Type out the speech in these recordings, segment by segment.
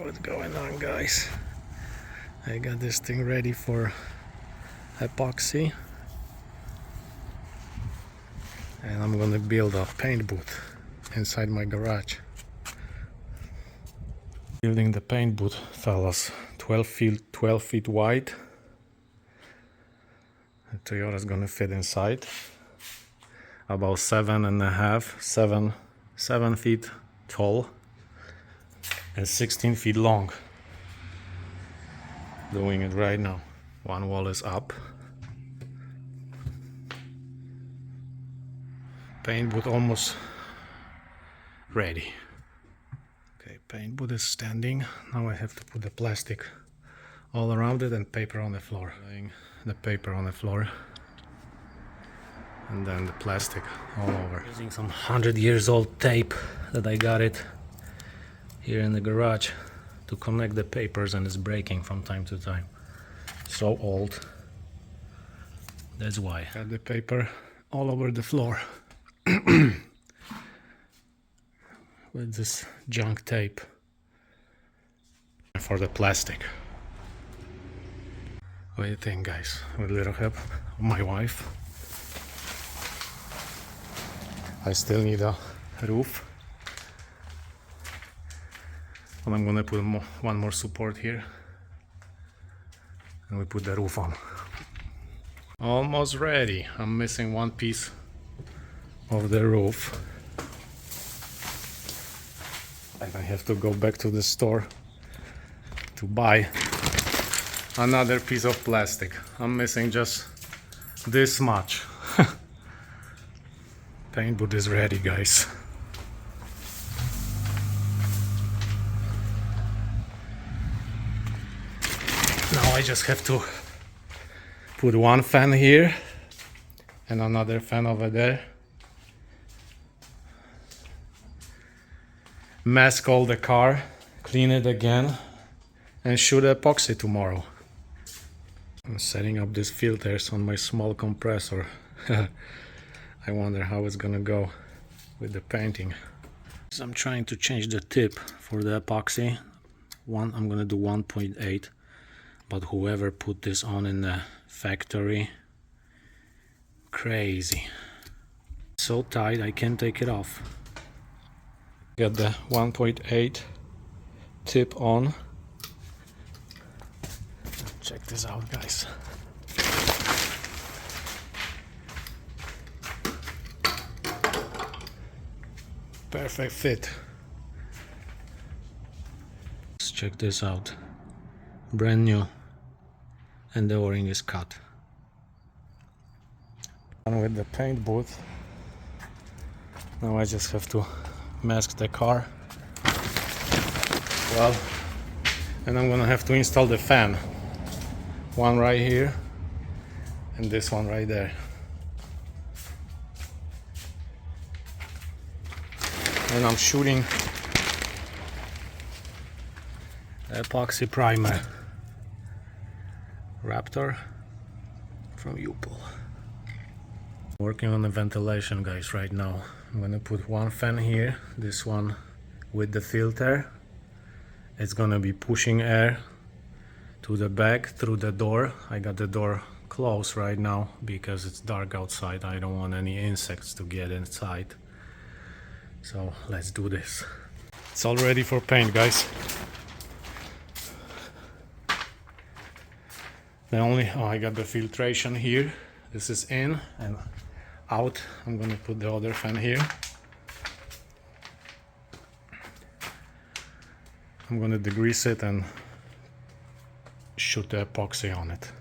What's going on, guys? I got this thing ready for epoxy and I'm gonna build a paint booth inside my garage. Building the paint booth, fellas. 12 feet wide. The Toyota's gonna fit inside. About 7 feet tall and 16 feet long. Doing it right now. One wall is up. Paint booth almost ready. Okay, paint booth is standing. Now I have to put the plastic all around it and paper on the floor. Laying the paper on the floor and then the plastic all over. Using some 100 years old tape that I got it here in the garage to connect the papers, and it's breaking from time to time. So old. That's why. Got the paper all over the floor with this junk tape for the plastic. What do you think, guys? With a little help of my wife. I still need a roof. And I'm gonna put one more support here. And we put the roof on. Almost ready. I'm missing one piece of the roof. And I have to go back to the store to buy another piece of plastic. I'm missing just this much. Paint booth is ready, guys. Now I just have to put one fan here and another fan over there. Mask all the car, clean it again, and shoot epoxy tomorrow. I'm setting up these filters on my small compressor. I wonder how it's gonna go with the painting. So I'm trying to change the tip for the epoxy. I'm gonna do 1.8, but whoever put this on in the factory, crazy. So tight I can't take it off. Got the 1.8 tip on. Check this out, guys. Perfect fit. Let's check this out. Brand new. And the O-ring is cut. And with the paint booth, now I just have to mask the car. Well, and I'm gonna have to install the fan. One right here and this one right there. And I'm shooting epoxy primer Raptor from U-Pull. Working on the ventilation, guys, right now. I'm gonna put one fan here, this one with the filter. It's gonna be pushing air to the back through the door. I got the door closed right now because it's dark outside. I don't want any insects to get inside. So let's do this. It's all ready for paint, guys. I got the filtration here. This is in and out. I'm gonna put the other fan here. I'm gonna degrease it and shoot the epoxy on it.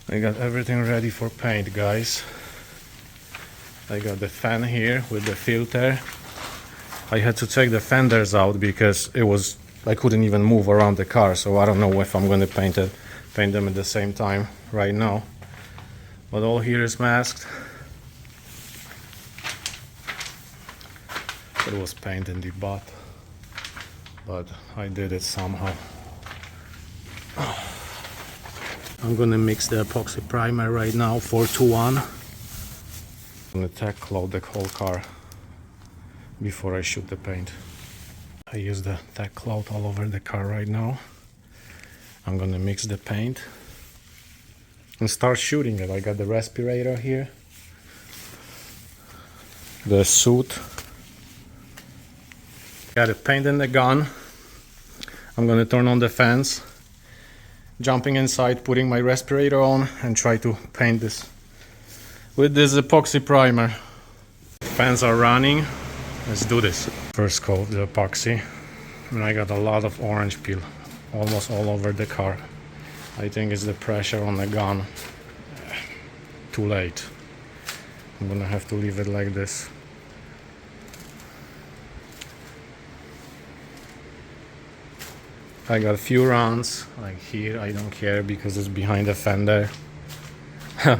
I got everything ready for paint, guys. I got the fan here with the filter. I had to take the fenders out because I couldn't even move around the car, so I don't know if I'm gonna paint them at the same time right now. But all here is masked. It was paint in the butt, but I did it somehow. I'm gonna mix the epoxy primer right now, 4:1. I'm gonna tack load the whole car before I shoot the paint. I use the tack cloth all over the car right now. I'm gonna mix the paint and start shooting it. I got the respirator here, the suit, got it paint in the gun. I'm gonna turn on the fans, jumping inside, putting my respirator on and try to paint this with this epoxy primer. Fans are running. Let's do this. First coat the epoxy, and I got a lot of orange peel almost all over the car. I think it's the pressure on the gun. Too late. I'm gonna have to leave it like this. I got a few rounds like here. I don't care because it's behind the fender.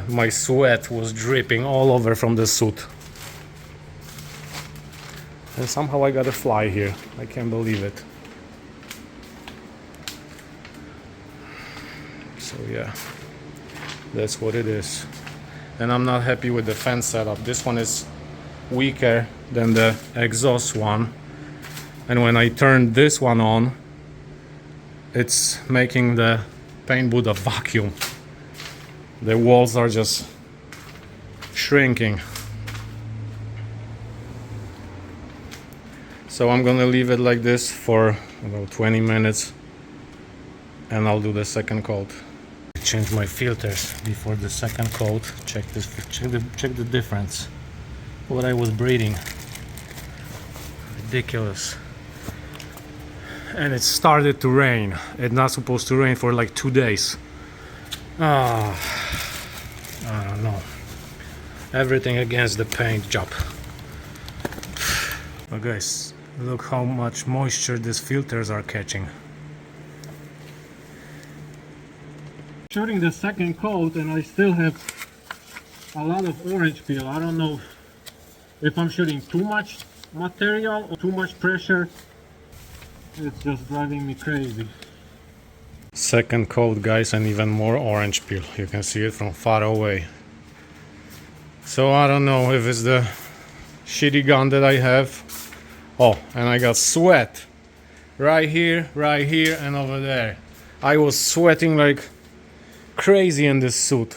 My sweat was dripping all over from the suit. And somehow I got a fly here. I can't believe it. So yeah, that's what it is. And I'm not happy with the fan setup. This one is weaker than the exhaust one. And when I turn this one on, it's making the paint booth a vacuum. The walls are just shrinking. So I'm gonna leave it like this for about 20 minutes and I'll do the second coat. Change my filters before the second coat. Check the difference. What I was breathing. Ridiculous. And it started to rain. It's not supposed to rain for like 2 days. I don't know. Everything against the paint job. But guys, look how much moisture these filters are catching. Shooting the second coat and I still have a lot of orange peel. I don't know if I'm shooting too much material or too much pressure. It's just driving me crazy. Second coat, guys, and even more orange peel. You can see it from far away. So I don't know if it's the shitty gun that I have. Oh, and I got sweat right here, and over there. I was sweating like crazy in this suit.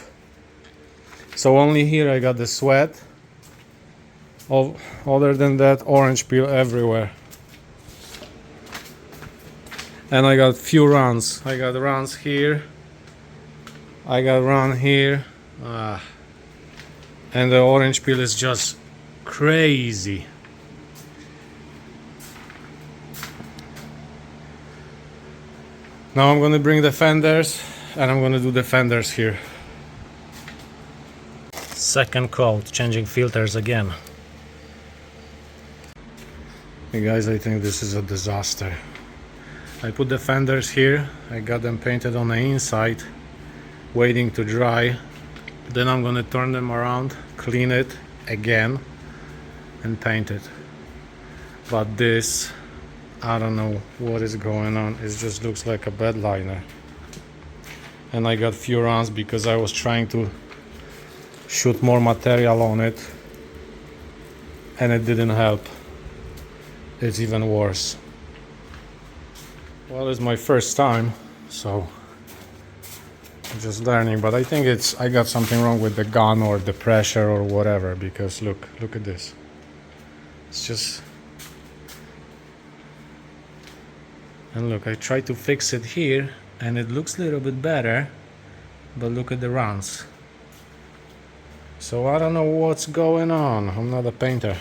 So only here I got the sweat. Other than that, orange peel everywhere. And I got few runs. I got runs here. I got run here. And the orange peel is just crazy. Now I'm gonna bring the fenders and I'm gonna do the fenders here. Second coat, changing filters again. Hey guys, I think this is a disaster. I put the fenders here, I got them painted on the inside, waiting to dry. Then I'm gonna turn them around, clean it again, and paint it. But this, I don't know what is going on. It just looks like a bed liner. And I got few rounds because I was trying to shoot more material on it, and it didn't help. It's even worse. Well, it's my first time, so I'm just learning, but I think I got something wrong with the gun or the pressure or whatever, because look at this. It's just, and look, I tried to fix it here and it looks a little bit better, but look at the runs. So I don't know what's going on. I'm not a painter.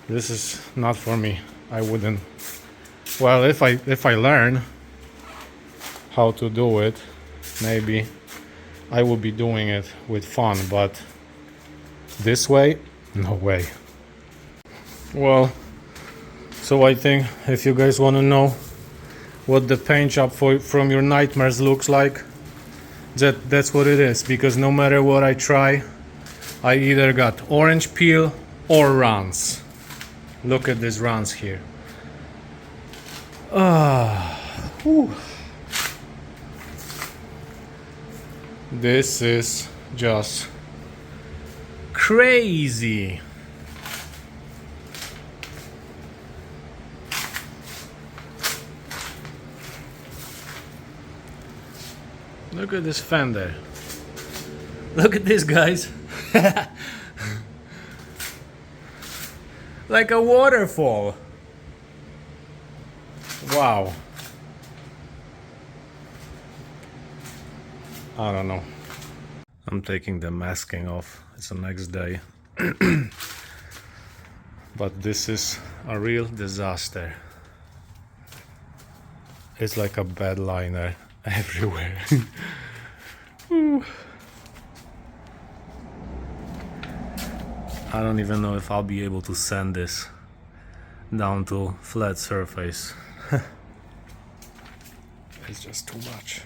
This is not for me. I wouldn't. Well, if I learn how to do it, maybe I will be doing it with fun, but this way, no way. Well, so I think if you guys want to know what the paint job from your nightmares looks like, that's what it is, because no matter what I try, I either got orange peel or runs. Look at these runs here. This is just crazy. Look at this fender. Look at this, guys. Like a waterfall. Wow. I don't know. I'm taking the masking off. It's the next day. But this is a real disaster. It's like a bed liner everywhere. I don't even know if I'll be able to sand this down to flat surface. It's just too much.